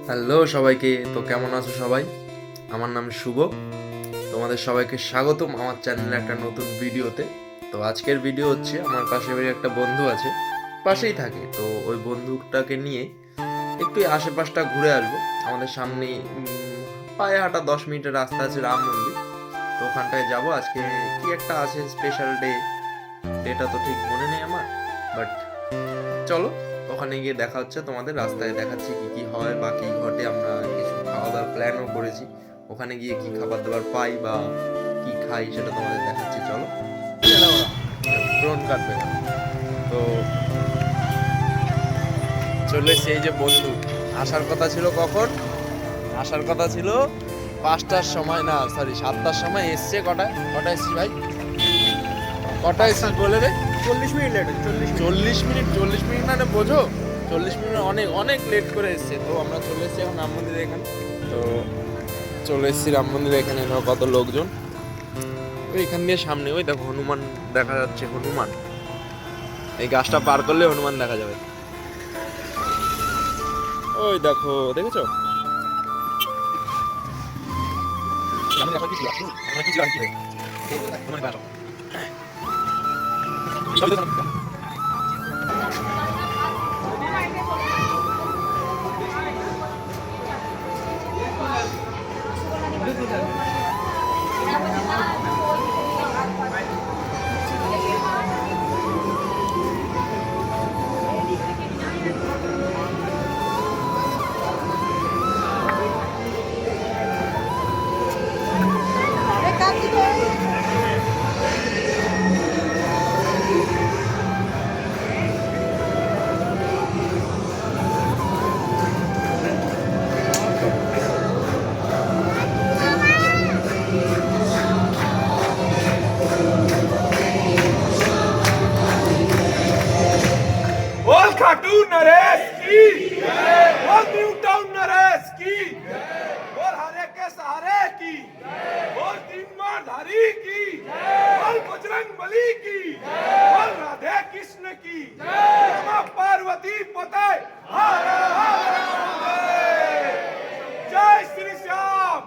Hello সবাইকে, তো কেমন আছো সবাই? আমার নাম শুভ। তোমাদের সবাইকে স্বাগতম আমার চ্যানেলে একটা নতুন ভিডিওতে। তো আজকের ভিডিও হচ্ছে, আমার পাশে বাড়ি একটা বন্ধু আছে, পাশেই থাকে। তো ওই বন্ধুটাকে নিয়ে একটু এই আশেপাশটা ঘুরে আসবো। আমাদের সামনেই পায়ে হাঁটা 10 মিনিটের রাস্তা আছে রাম মন্দির। তো ওখানটায় যাবো। আজকে কি একটা আছে স্পেশাল ডে, ডেটা তো ঠিক মনে নেই আমার, বাট চলো ওখানে গিয়ে দেখা হচ্ছে। তোমাদের রাস্তায় দেখাচ্ছি কি কি হয় বা কি ঘটে। আমরা কিছু খাওয়া দাওয়ার প্ল্যানও করেছি, ওখানে গিয়ে কি খাবার দাবার পাই বা কি খাই সেটা তোমাদের দেখাচ্ছি। চলো, ড্রোন কাটবে না। তো চলে এসছি। এই যে বন্ধু, আসার কথা ছিল কখন? আসার কথা ছিল 5টার সময়, না সরি 7টার সময়। এসছে কটায়? কটায় এসছি ভাই? কটায় এসছি বলে রে? 40 মিনিট লেট, 40 মিনিট। 40 মিনিট মানে বোঝো, 40 মিনিট অনেক অনেক লেট করে এসছে। তো আমরা চলে এসেছি এখন রাম মন্দিরে এখানে। তো চলে এসেছি রাম মন্দিরে এখানে, ধরো কত লোকজন। ওই এখান দিয়ে সামনে ওই দেখো হনুমান দেখা যাচ্ছে। হনুমান, এই গাছটা পার করলে হনুমান দেখা যাবে। ওই দেখো, দেখেছো? बोल खाटू नरेश की जय, बोल न्यू टाउन नरेश की जय, बोल हरे के सहारे की जय, बोल तीन धारी की जय, बोल बजरंग बली की जय, बोल राधे कृष्ण की जय, नमः पार्वती पते हर हर महादेव, जय श्री श्याम।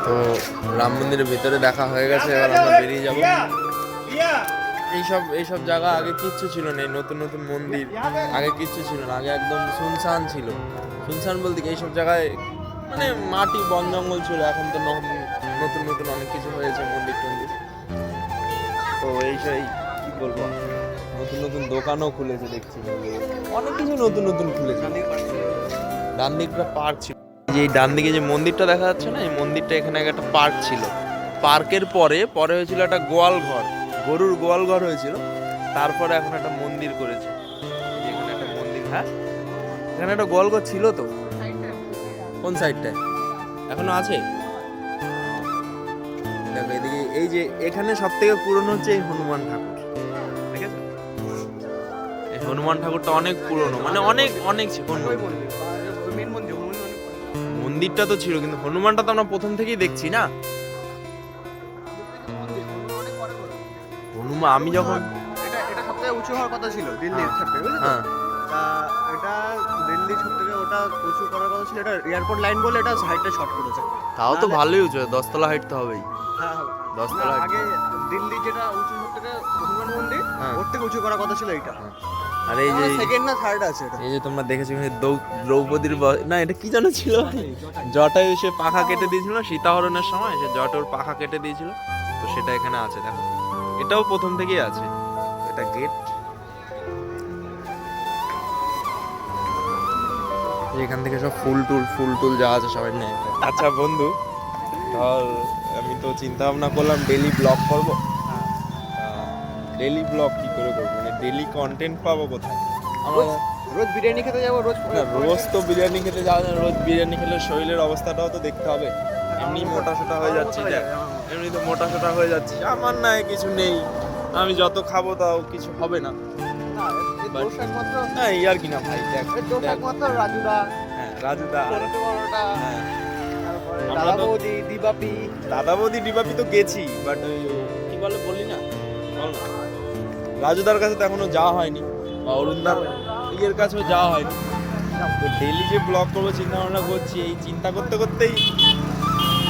তো রাম মন্দিরের ভিতরে দেখা হয়ে গেছে, এবার আমরা বেরিয়ে যাব। এইসব জায়গা আগে কিচ্ছু ছিল না, এই নতুন নতুন মন্দির আগে কিচ্ছু ছিল না। আগে একদম শুনশান ছিল। শুনশান বলতে কি, এইসব জায়গায় মানে মাটি বন জঙ্গল ছিল। এখন তো নতুন নতুন অনেক কিছু হয়েছে, মন্দির টন্দির। তো এই কি বলবো, নতুন নতুন দোকানও খুলেছে দেখছি, অনেক কিছু নতুন নতুন খুলেছে। ডান দিকটা পার্ক ছিল, যে এই ডান দিকে যে মন্দিরটা দেখা যাচ্ছে না, এই মন্দিরটা এখানে আগে একটা পার্ক ছিল। পার্কের পরে হয়েছিল একটা গোয়াল ঘর, গরুর গোয়াল ঘর হয়েছিল। তারপরে এখন একটা মন্দির করেছে। এই যে এখানে একটা মন্দির, হ্যাঁ এখানে একটা গোয়াল ঘর ছিল তো। কোন সাইডটায় এখনো আছে? দেখো এদিকে, এই যে এখানে সব থেকে পুরনো হচ্ছে এই হনুমান ঠাকুর, ঠিক আছে? এই হনুমান ঠাকুরটা অনেক পুরনো, মানে অনেক অনেক মন্দিরটা তো ছিল, কিন্তু হনুমানটা তো আমরা প্রথম থেকেই দেখছি না। হনুমান আমি যখন এটা সবথেকে উঁচু হওয়ার কথা ছিল দিল্লির ক্ষেত্রে, বুঝলি তো? হ্যাঁ তা এটা দিল্লির সব থেকে ওটা উঁচু করার কথা ছিল। এটা এয়ারপোর্ট লাইন বলে এটা হাইটটা শর্ট করেছে। তাও তো ভালোই উঁচু, 10 তলা হাইট তো হবেই। হ্যাঁ 10 না, তলা আগে দিল্লি যেটা উঁচু সব থেকে হনুমান মন্দির, হ্যাঁ। ওর থেকে উঁচু করার কথা ছিল এটা। আর এই যে সেকেন্ড না থার্ড আছে এটা। এই যে তোমরা দেখেছো এখানে দ্রৌপদীর না এটা কি জানো ছিল, জটায়ু সে পাখা কেটে দিয়েছিল সীতাহরণের সময়, সে জটায়ুর পাখা কেটে দিয়েছিল। তো সেটা এখানে আছে, দেখো এটাও প্রথম থেকেই আছে। এটা গেট, এখান থেকে সব ফুল টুল যা আছে সবাই নেয়। আচ্ছা বন্ধু, ধর আমি তো চিন্তা ভাবনা করলাম ডেলি ব্লগ করবো। ডেলি ব্লগ কি করে করবো, মানে ডেলি কন্টেন্ট পাবো কোথায়? আমরা রোজ বিরিয়ানি খেতে যাবো, রোজ না, রোজ তো বিরিয়ানি খেতে যাওয়া যায় না। রোজ বিরিয়ানি খেলে শরীরের অবস্থাটাও তো দেখতে হবে। এমনি মোটা সোটা হয়ে যাচ্ছি, দেখ এমনি তো মোটা সোটা হয়ে যাচ্ছি। আমার না কিছু নেই, আমি যত খাবো তাও কিছু হবে না। বাট দোষ একমাত্র হ্যাঁ ইয়ার কিনা ভাই দেখ দোষ দেখ। একমাত্র রাজুদা, হ্যাঁ রাজুদা ছোট বড়টা, হ্যাঁ তারপরে আমরা দাদা তো- বৌদি, দিবাপি। দাদা বৌদি ডিবাপি তো গেছি বাট ওই কি বলে বললি না বল না রাজুদার কাছে তো এখনো যাওয়া হয়নি বা অরুণদার ইয়ের কাছেও যাওয়া হয়নি তো ডেলি যে ব্লগ করবো চিন্তা ভাবনা করছি এই চিন্তা করতে করতেই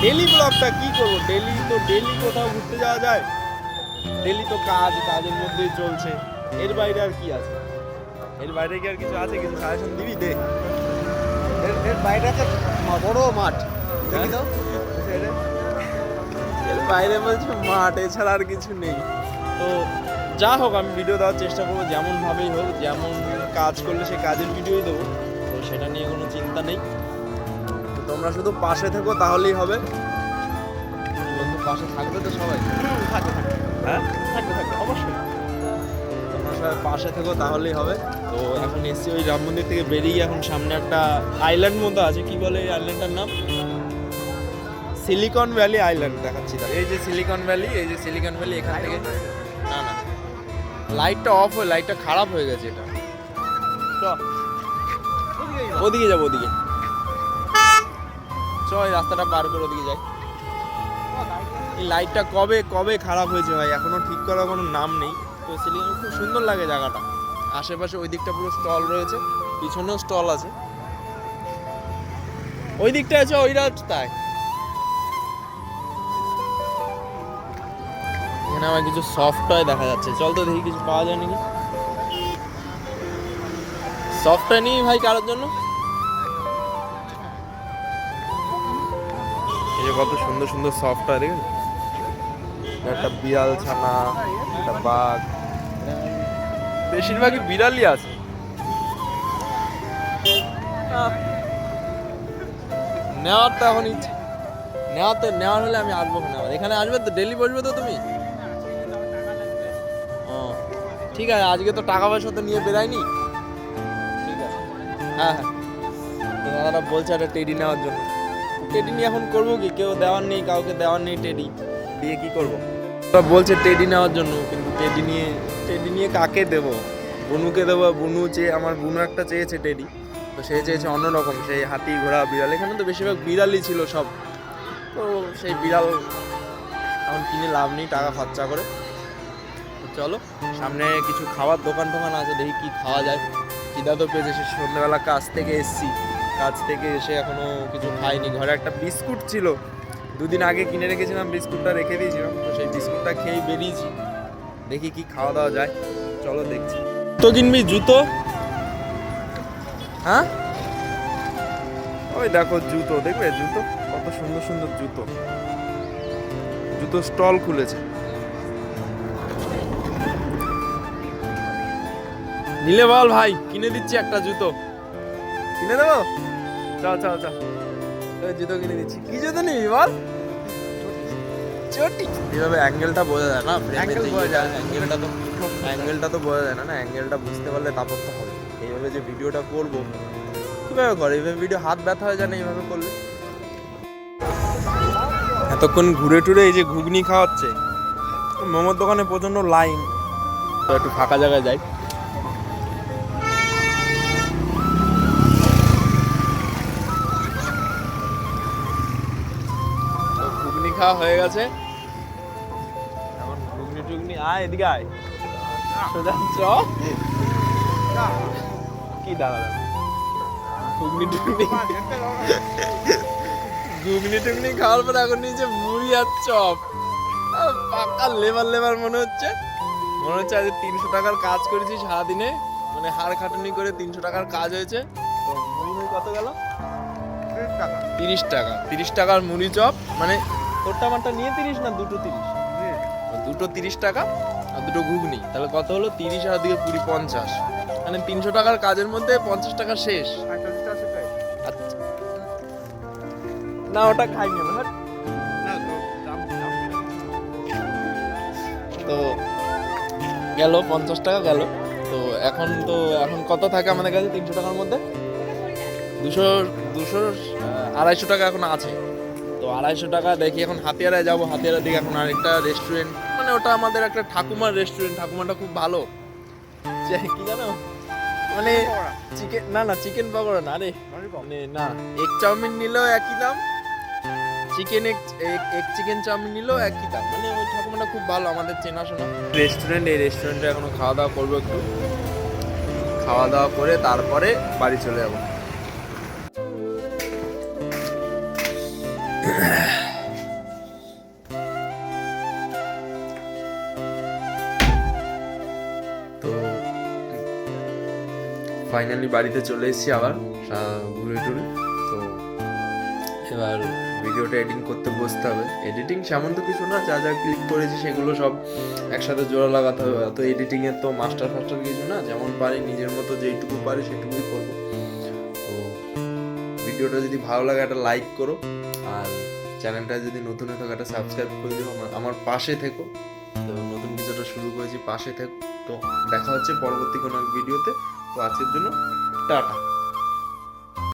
ডেলি ব্লগটা কি করবো ডেলি কোথাও ঘুরতে যাওয়া যায় ডেলি তো কাজের মধ্যেই চলছে এর বাইরে আর কি আছে এর বাইরে কি আর কিছু আছে কিছু সাজেশন দিবি দে এর বাইরে আছে বড় মাঠ, দেখি তো এর বাইরে বলছে মাঠ এছাড়া আর কিছু নেই তো যা হোক আমি ভিডিও দেওয়ার চেষ্টা করবো যেমন ভাবেই হোক যেমন কাজ করলে সেই কাজের ভিডিওই দেবো তো সেটা নিয়ে কোনো চিন্তা নেই তো তোমরা শুধু পাশে থেকো তাহলেই হবে বন্ধু পাশে থাকবে তো সবাই থাকবে হ্যাঁ অবশ্যই। তোমরা সবাই পাশে থেকো তাহলেই হবে তো এখন এসছি ওই রাম মন্দির থেকে বেরিয়ে এখন সামনে একটা আইল্যান্ড মতো আছে কি বলে এই আইল্যান্ডটার নাম সিলিকন ভ্যালি আইল্যান্ড দেখাচ্ছি দাঁড়া। এই যে সিলিকন ভ্যালি এখান থেকে না না লাইটটা অফ হয়ে লাইটটা খারাপ হয়ে গেছে এটা ওদিকে যাবো ওদিকে চ এই রাস্তাটা পার করে ওদিকে যাই এই লাইটটা কবে খারাপ হয়েছে ভাই এখনো ঠিক করার কোনো নাম নেই তো সিলিকন খুব সুন্দর লাগে জায়গাটা আশেপাশে ওই দিকটা পুরো স্টল রয়েছে পিছনেও স্টল আছে ওই দিকটা আছে ওই রাস্তায় এখানে আমার কিছু সফট টয় দেখা যাচ্ছে চল তো দেখি কিছু পাওয়া যায় নাকি সফট টয় নিই ভাই কারোর জন্য এই যে কত সুন্দর সুন্দর সফট টয় দেখেন একটা বিড়াল ছানা একটা বাঘ বেশিরভাগই বিড়ালই আছে নেওয়ার তো এখন ইচ্ছে নেওয়ার হলে আমি আসবো না এখানে আসবে তো ডেলি বসবে তো তুমি ও ঠিক আছে আজকে তো টাকা পয়সা তো নিয়ে বেরায়নি ঠিক আছে হ্যাঁ তো দাদারা বলছে একটা টেডি নেওয়ার জন্য টেডি নিয়ে এখন করবো কি কেউ দেওয়ার নেই কাউকে দেওয়ার নেই টেডি দিয়ে কি করবো বলছে টেডি নেওয়ার জন্য কিন্তু টেডি নিয়ে কাকে দেবো বুনুকে দেবো বুনু আমার বুনু একটা চেয়েছে টেডি তো সে চেয়েছে অন্যরকম সেই হাতি ঘোড়া বিড়াল এখানে তো বেশিরভাগ বিড়ালই ছিল সব তো সেই বিড়াল এখন কিনে লাভ নেই টাকা খরচা করে তো চলো সামনে কিছু খাবার দোকান টোকান আছে দেখি কি খাওয়া যায় খিদা তো পেয়েছে সে সন্ধ্যাবেলা কাজ থেকে এসে এখনো কিছু খাইনি ঘরে একটা বিস্কুট ছিল দুদিন আগে কিনে রেখেছিলাম বিস্কুটটা রেখে দিয়েছিলাম তো সেই বিস্কুটটা খেয়েই বেরিয়েছি দেখি কি খাওয়া দাওয়া যায় চলো দেখছি তো কিনবি জুতো হ্যাঁ ওই দেখো জুতো দেখবে জুতো কত সুন্দর সুন্দর জুতো স্টল খুলেছে নিলে বল ভাই কিনে দিচ্ছি একটা জুতো কিনে দেবো চল জুতো কিনে দিচ্ছি কি জুতো নিবি বল চটি এভাবে অ্যাঙ্গেলটা বোঝা যায় না অ্যাঙ্গেলটা তো বোঝা যায় না অ্যাঙ্গেলটা বুঝতে পারলে তারপর তো হবে এইভাবে যে ভিডিওটা করবো কিভাবে করে এইভাবে ভিডিও হাত ব্যথা হয়ে যায় না এইভাবে করলে এতক্ষণ ঘুরে টুরে এই যে ঘুগনি খাওয়াচ্ছে মোমোর দোকানে প্রচন্ড লাইন তো একটু ফাঁকা জায়গায় যাই ঘুগনি খাওয়া হয়ে গেছে এখন ঘুগনি আয় এদিকে আয় সোজা চ কি দাঁড়া ঘুগনি টুগনি খাওয়ার পর এখন নিচে মুড়ি আর চপ পাকা লেবার মনে হচ্ছে আজ 300 টাকার কাজ করেছি সারাদিনে মানে হাড় খাটুনি করে 300 টাকার কাজ হয়েছে তো মুড়ি কত গেল 30 টাকার মুড়ি চপ মানে তোরটা আমারটা নিয়ে 30 না দুটো 30 টাকা আর দুটো ঘুগনি তাহলে কত হলো 30 আর দিকে পুরি 50 মানে 300 টাকার কাজের মধ্যে 50 টাকা শেষ আচ্ছা। না ওটা খাইনি আমরা তো গেল 50 টাকা গেল তো এখন কত থাকে আমাদের কাছে 300 টাকার মধ্যে 200 টাকা এখন আছে তো 250 টাকা দেখি এখন হাতিয়ারায় যাবো হাতিয়ারা দিকে এখন আরেকটা রেস্টুরেন্ট মানে ওটা আমাদের একটা ঠাকুমার রেস্টুরেন্ট ঠাকুমাটা খুব ভালো কি জানো মানে চিকেন না চিকেন পকোড়া না রে, মানে না এগ চাউমিন নিলেও একই দাম, চিকেন এগ চিকেন চাউমিন নিলেও একই দাম। মানে ওই ঠাকুমাটা খুব ভালো, আমাদের চেনাশোনা রেস্টুরেন্ট। এই রেস্টুরেন্টে এখনো খাওয়া দাওয়া করবো, একটু খাওয়া দাওয়া করে তারপরে বাড়ি চলে যাবো। তো ফাইনালি বাড়িতে চলে এসেছি আবার ঘুরে টুরে। তো এবার ভিডিওটা এডিটিং করতে বসতে হবে। এডিটিং সেমন তো কিছু না, যা যা ক্লিক করেছি সেগুলো সব একসাথে জোড়া লাগাতে হবে। তো এডিটিংয়ের তো মাস্টার ফাস্টার কিছু না, যেমন পারি নিজের মতো যেইটুকু পারি সেটুকুই করবো। তো ভিডিওটা যদি ভালো লাগে একটা লাইক করো, আর চ্যানেলটা যদি নতুন হয়ে থাকে একটা সাবস্ক্রাইব করে দিও, আমার পাশে থেকো। তো নতুন কিছুটা শুরু করেছি, পাশে থেকো। তো দেখা হচ্ছে পরবর্তী কোনো ভিডিওতে। তো আজকের জন্য টাটা।